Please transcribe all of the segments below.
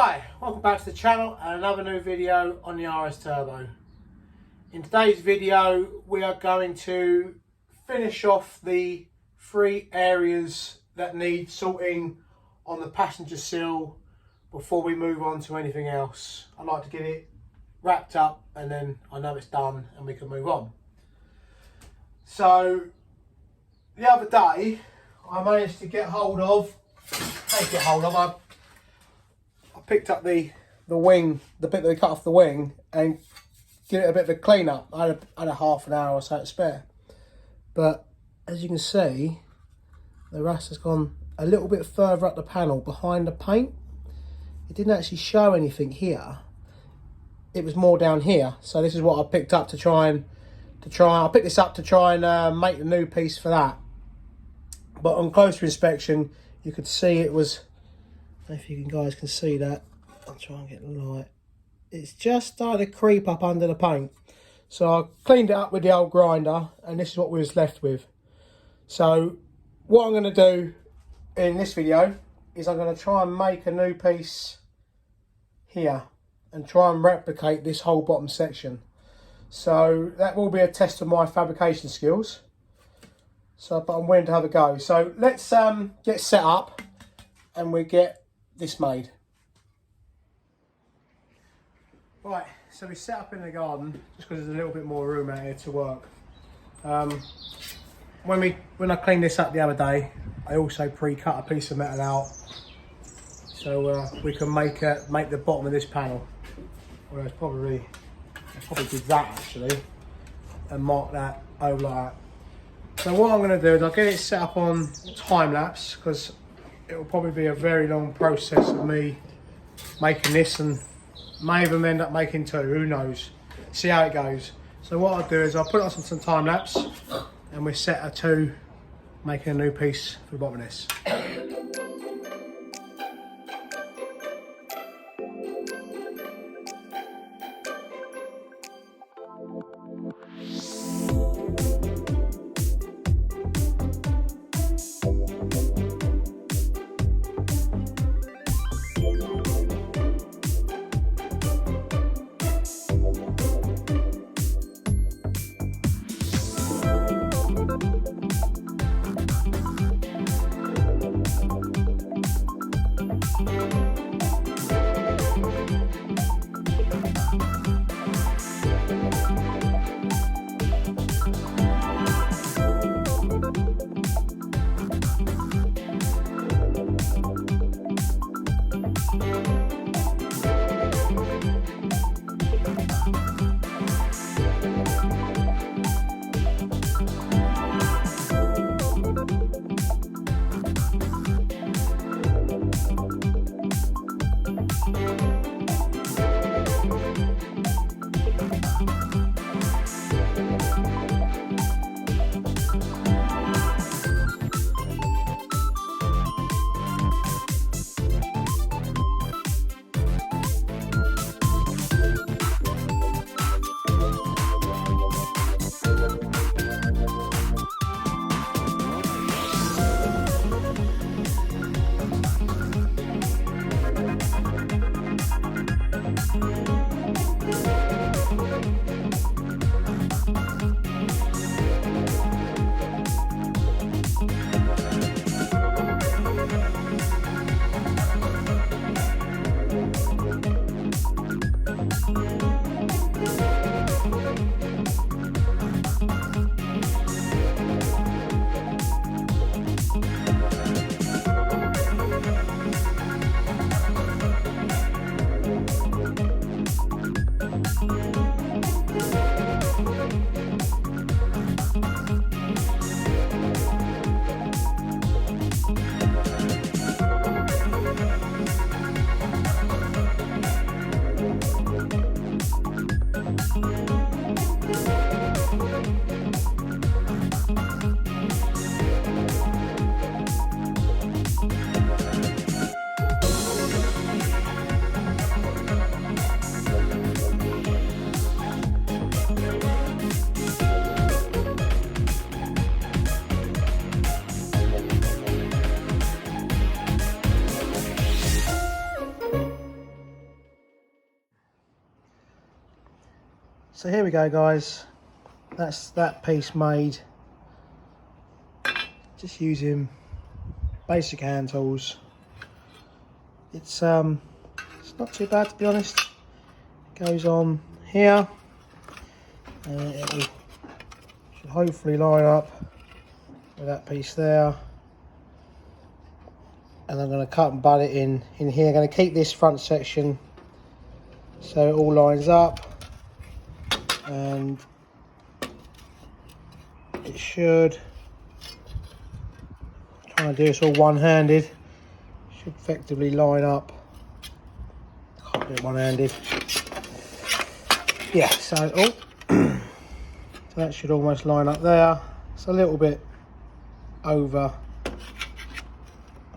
Hi, welcome back to the channel and another new video on the RS Turbo. In today's video we are going to finish off the 3 areas that need sorting on the passenger sill before we move on to anything else. I like to get it wrapped up and then I know it's done and we can move on. So the other day I managed to get hold of, I picked up the wing, the bit that we cut off the wing, and give it a bit of a clean up. I had a half an hour or so to spare. But as you can see, the rust has gone a little bit further up the panel behind the paint. It didn't actually show anything here. It was more down here. So this is what I picked up I picked this up to try and make the new piece for that. But on closer inspection, you could see it was, I don't know if you guys can see that. I'll try and get the light. It's just started to creep up under the paint. So I cleaned it up with the old grinder and this is what we was left with. So what I'm going to do in this video is I'm going to try and make a new piece here and try and replicate this whole bottom section. So that will be a test of my fabrication skills. So, but I'm willing to have a go. So let's get set up and we get this made. Right, so we set up in the garden just because there's a little bit more room out here to work. When I cleaned this up the other day, I also pre-cut a piece of metal out so we can make the bottom of this panel. Well, I probably did that actually and mark that over like that. So what I'm going to do is I'll get it set up on time lapse because it will probably be a very long process of me making this and may even end up making 2, who knows. See how it goes. So what I'll do is I'll put it on some time lapse and we're set at 2 making a new piece for the bottom of this. So here we go, guys. That's that piece made. Just using basic hand tools. It's not too bad, to be honest. Goes on here. It will should hopefully line up with that piece there. And I'm going to cut and butt it in here. I'm going to keep this front section so it all lines up, and it should, trying to do this all one-handed, should effectively line up. Can't do it one-handed. Yeah, so so that should almost line up there. It's a little bit over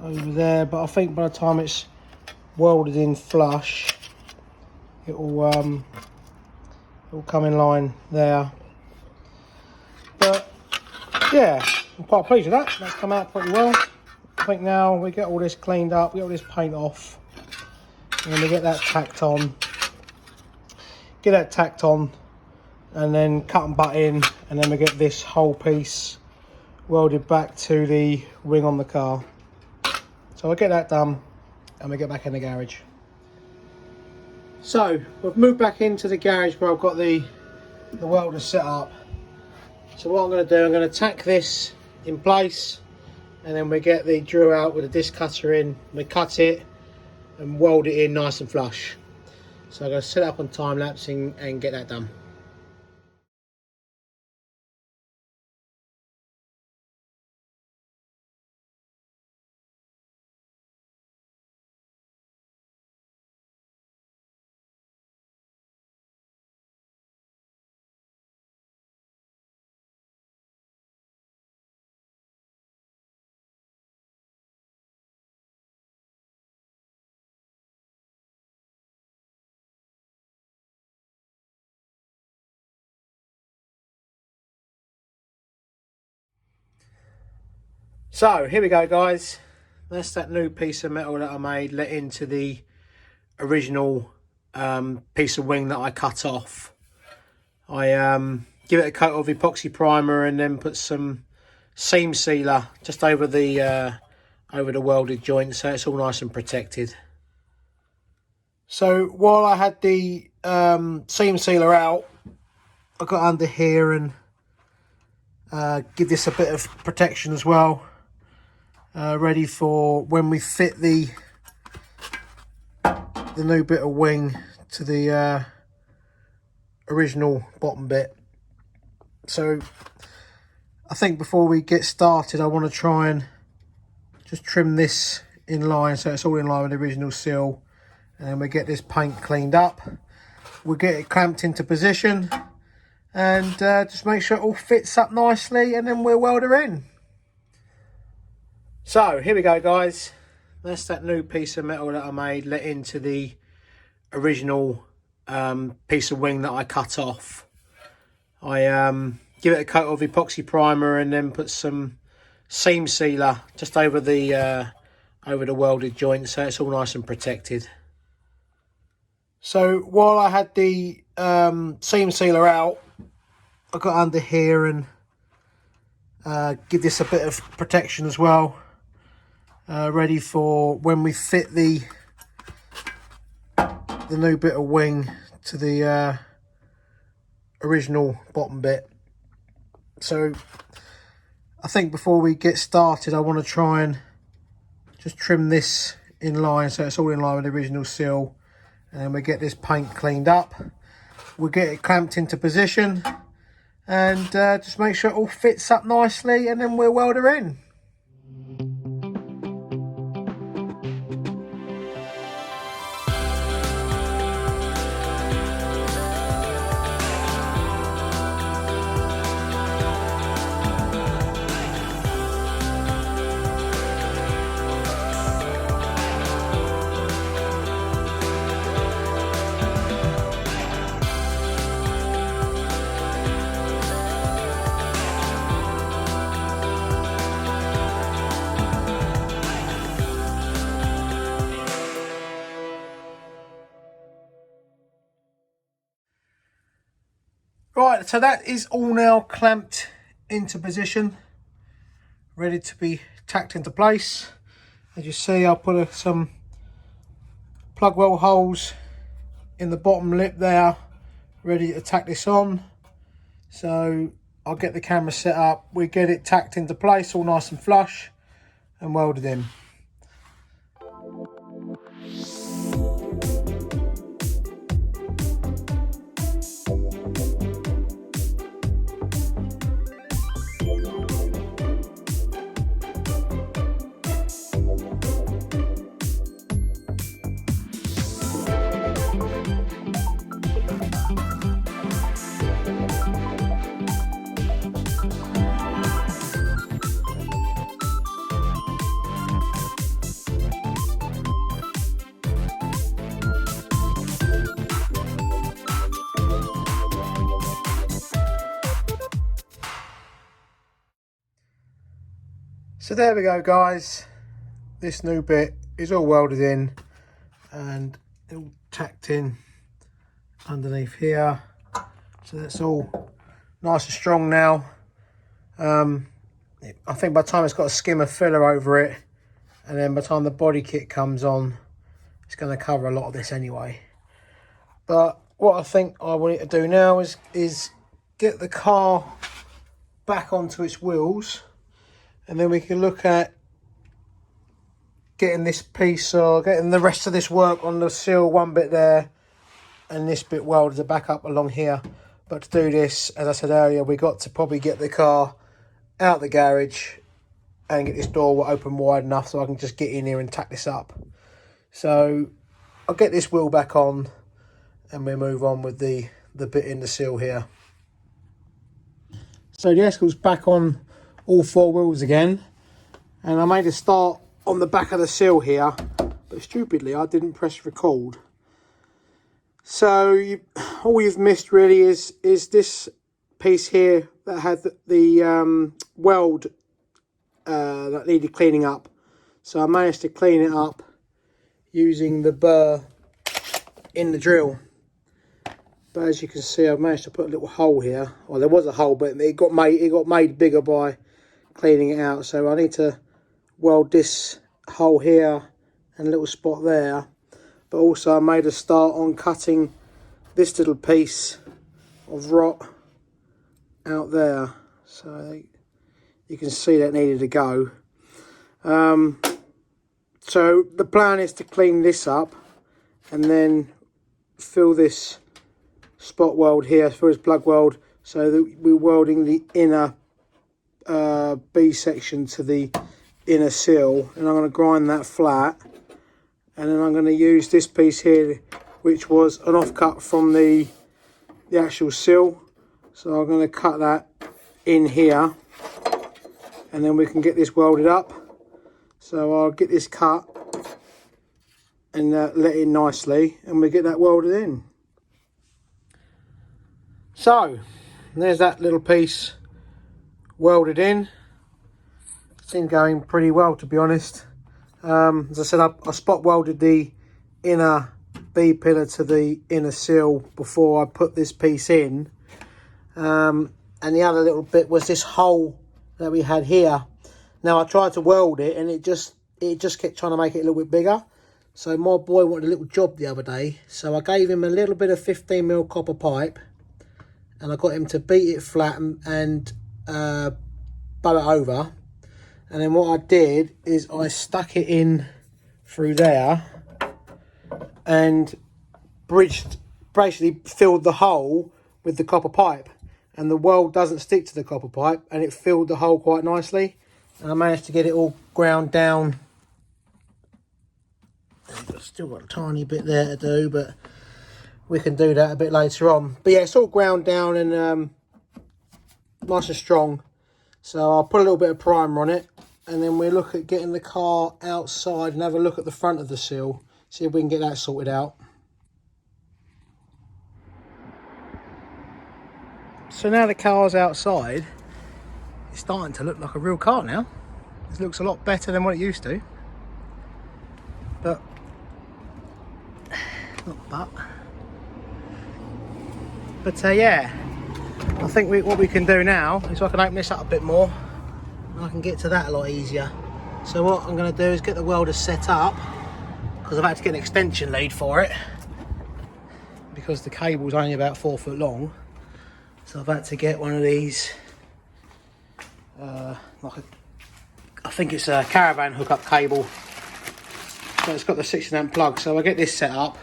there, but I think by the time it's welded in flush, it will come in line there. But yeah, I'm quite pleased with that. That's come out pretty well. I think now we get all this cleaned up, we get all this paint off, and then we get that tacked on. And then cut and butt in, and then we get this whole piece welded back to the ring on the car. So I'll get that done and we get back in the garage. So we've moved back into the garage where I've got the welder set up. So what I'm going to do, I'm going to tack this in place, and then we get the drill out with the disc cutter in, we cut it and weld it in nice and flush. So I'm going to set it up on time lapse and get that done. So here we go, guys. That's that new piece of metal that I made let into the original piece of wing that I cut off. I give it a coat of epoxy primer and then put some seam sealer just over the welded joint, so it's all nice and protected. So while I had the seam sealer out, I got under here and give this a bit of protection as well, ready for when we fit the new bit of wing to the original bottom bit. So I think before we get started, I want to try and just trim this in line so it's all in line with the original sill, and then we get this paint cleaned up, we'll get it clamped into position, and just make sure it all fits up nicely, and then we'll weld her in. So here we go, guys. That's that new piece of metal that I made let into the original piece of wing that I cut off. I give it a coat of epoxy primer and then put some seam sealer just over the welded joint, so it's all nice and protected. So while I had the seam sealer out, I got under here and give this a bit of protection as well, ready for when we fit the new bit of wing to the original bottom bit. So I think before we get started, I want to try and just trim this in line so it's all in line with the original sill, and then we get this paint cleaned up, we'll get it clamped into position, and just make sure it all fits up nicely, and then we'll weld her in. Right, so that is all now clamped into position, ready to be tacked into place. As you see, I'll put some plug well holes in the bottom lip there, ready to tack this on. So I'll get the camera set up, we get it tacked into place all nice and flush and welded in. So there we go, guys. This new bit is all welded in and all tacked in underneath here. So that's all nice and strong now. I think by the time it's got a skim of filler over it, and then by the time the body kit comes on, it's going to cover a lot of this anyway. But what I think I want it to do now is get the car back onto its wheels, and then we can look at getting this piece or getting the rest of this work on the sill, one bit there and this bit welded back up along here. But to do this, as I said earlier, we got to probably get the car out the garage and get this door open wide enough so I can just get in here and tack this up. So I'll get this wheel back on and we'll move on with the bit in the sill here. So the Escort's back on all four wheels again, and I made a start on the back of the sill here, but stupidly I didn't press record. So all you've missed really is this piece here that had the weld that needed cleaning up. So I managed to clean it up using the burr in the drill. But as you can see, I've managed to put a little hole here. Well, there was a hole, but it got made bigger by cleaning it out. So I need to weld this hole here and a little spot there. But also I made a start on cutting this little piece of rot out there. So you can see that needed to go. So the plan is to clean this up and then fill this spot weld here, fill this plug weld, so that we're welding the inner B section to the inner sill, and I'm going to grind that flat, and then I'm going to use this piece here, which was an offcut from the actual sill. So I'm going to cut that in here, and then we can get this welded up. So I'll get this cut and let in nicely, and we get that welded in. So there's that little piece welded in. It's been going pretty well, to be honest. As I said, I spot welded the inner B pillar to the inner sill before I put this piece in. And the other little bit was this hole that we had here. Now I tried to weld it and it just kept trying to make it a little bit bigger. So my boy wanted a little job the other day, so I gave him a little bit of 15mm copper pipe, and I got him to beat it flat and bow it over. And then what I did is I stuck it in through there and basically filled the hole with the copper pipe, and the weld doesn't stick to the copper pipe, and it filled the hole quite nicely. And I managed to get it all ground down. I've still got a tiny bit there to do, but we can do that a bit later on. But yeah, it's all ground down and nice and strong. So I'll put a little bit of primer on it, and then we'll look at getting the car outside and have a look at the front of the sill, see if we can get that sorted out. So now the car's outside, it's starting to look like a real car now. It looks a lot better than what it used to. But yeah, I think what we can do now is I can open this up a bit more and I can get to that a lot easier. So what I'm going to do is get the welder set up, because I've had to get an extension lead for it because the cable's only about 4 foot long. So I've had to get one of these, I think it's a caravan hookup cable. So it's got the 16 amp plug. So I get this set up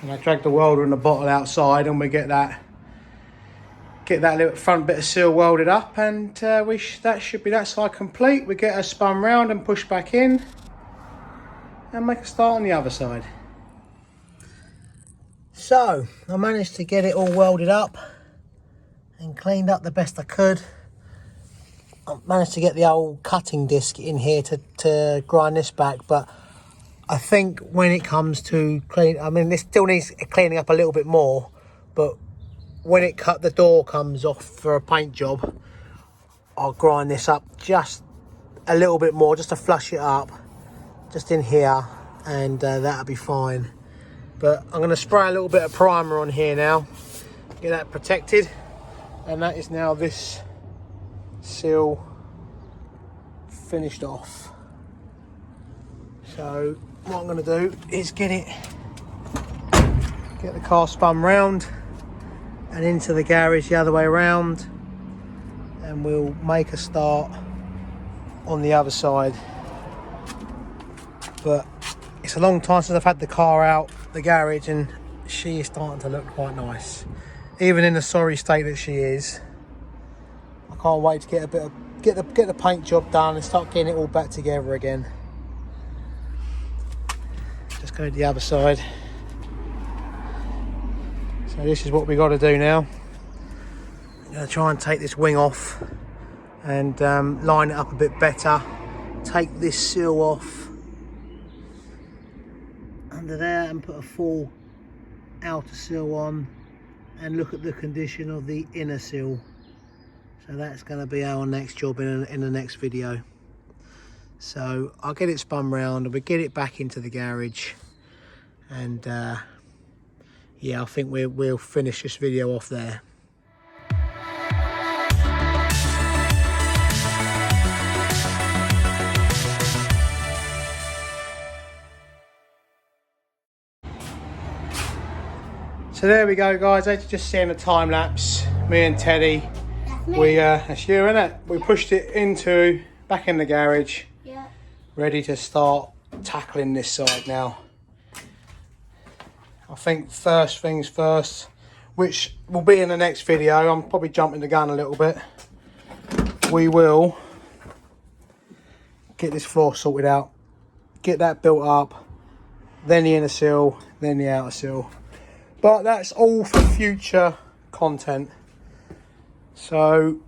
and I drag the welder and the bottle outside, and we get that little front bit of sill welded up, and that should be that side complete. We get her spun round and push back in and make a start on the other side. So I managed to get it all welded up and cleaned up the best I could. I managed to get the old cutting disc in here to grind this back, but I think when it comes to clean, I mean, this still needs cleaning up a little bit more, but when the door comes off for a paint job, I'll grind this up just a little bit more, just to flush it up, just in here, and that'll be fine. But I'm going to spray a little bit of primer on here now, get that protected, and that is now this sill finished off. So what I'm going to do is get the car spun round and into the garage the other way around, and we'll make a start on the other side. But it's a long time since I've had the car out the garage, and she is starting to look quite nice, even in the sorry state that she is. I can't wait to get the paint job done and start getting it all back together again. Just go to the other side. So this is what we got to do now. I'm going to try and take this wing off and line it up a bit better. Take this sill off under there and put a full outer sill on, and look at the condition of the inner sill. So that's going to be our next job in the next video. So I'll get it spun round and we'll get it back into the garage, and yeah, I think we'll finish this video off there. So there we go, guys. As you just see in the time lapse, me and Teddy, that's you, isn't it? We pushed it back in the garage, yeah, ready to start tackling this side now. I think first things first, which will be in the next video, I'm probably jumping the gun a little bit, we will get this floor sorted out, get that built up, then the inner sill, then the outer sill. But that's all for future content. So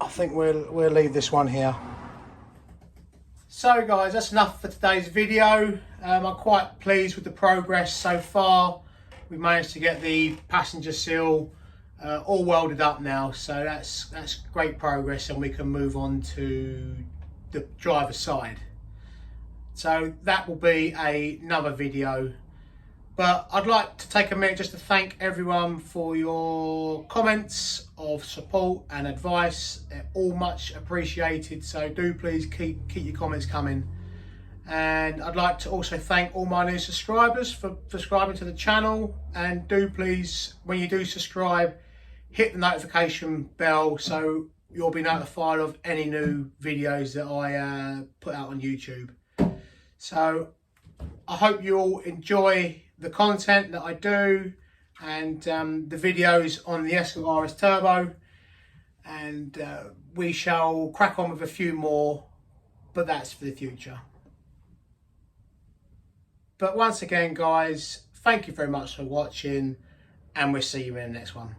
I think we'll leave this one here. So guys, that's enough for today's video. I'm quite pleased with the progress so far. We've managed to get the passenger sill all welded up now, so that's great progress, and we can move on to the driver's side. So that will be another video. But I'd like to take a minute just to thank everyone for your comments of support and advice. They're all much appreciated, so do please keep your comments coming. And I'd like to also thank all my new subscribers for subscribing to the channel. And do please, when you do subscribe, hit the notification bell so you'll be notified of any new videos that I put out on YouTube. So I hope you all enjoy the content that I do, and the videos on the Escort RS Turbo, and we shall crack on with a few more, but that's for the future. But once again, guys, thank you very much for watching, and we'll see you in the next one.